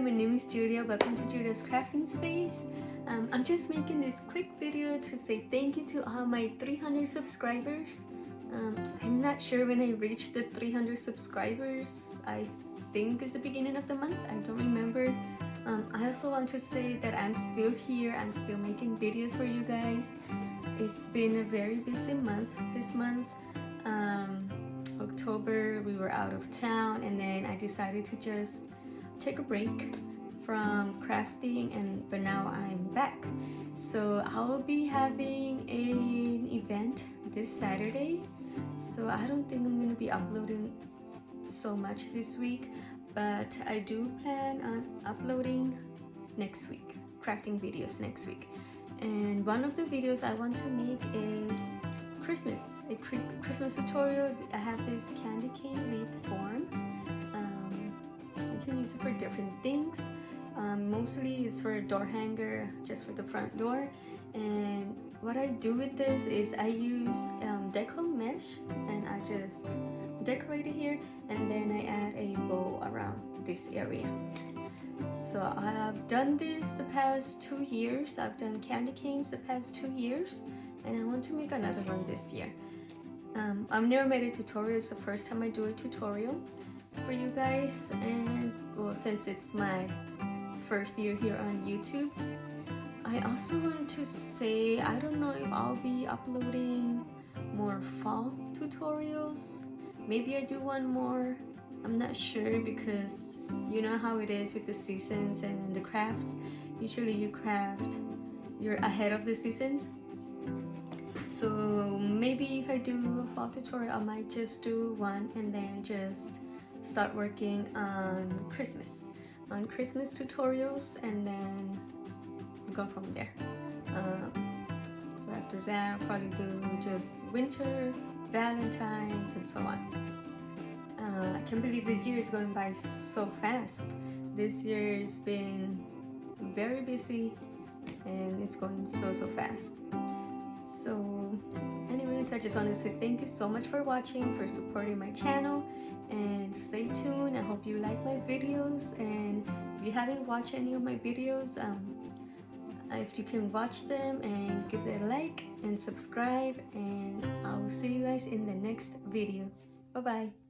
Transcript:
my name is Julia. Welcome to Julia's Crafting Space. I'm just making this quick video to say thank you to all my 300 subscribers. I'm not sure when I reached the 300 subscribers. I think it's the beginning of the month. I don't remember. I also want to say that I'm still here. I'm still making videos for you guys. It's been a very busy month this month. October we were out of town, and then I decided to just take a break from crafting, but now I'm back. So I'll be having an event this Saturday, so I don't think I'm gonna be uploading so much this week, but I do plan on uploading next week, crafting videos next week. And one of the videos I want to make is Christmas, a Christmas tutorial. I have this candy cane wreath form. You can use it for different things. Mostly it's for a door hanger, just for the front door. And what I do with this is I use deco mesh, and I just decorate it here, and then I add a bow around this area. So I've done this the past 2 years. I've done candy canes the past 2 years, and I want to make another one this year. I've never made a tutorial. It's the first time I do a tutorial for you guys, and well, since it's my first year here on YouTube. I also want to say, I don't know if I'll be uploading more fall tutorials. Maybe I do one more. I'm not sure, because you know how it is with the seasons and the crafts. Usually you're ahead of the seasons. So maybe if I do a fall tutorial, I might just do one and then just start working on Christmas tutorials, and then go from there. So after that, I'll probably do just winter, Valentine's, and so on. I can't believe the year is going by so fast. This year's been very busy, and it's going so fast. So anyways, I just want to say thank you so much for watching, for supporting my channel, and stay tuned. I hope you like my videos, and if you haven't watched any of my videos, if you can watch them and give it a like and subscribe, and I will see you guys in the next video. Bye bye.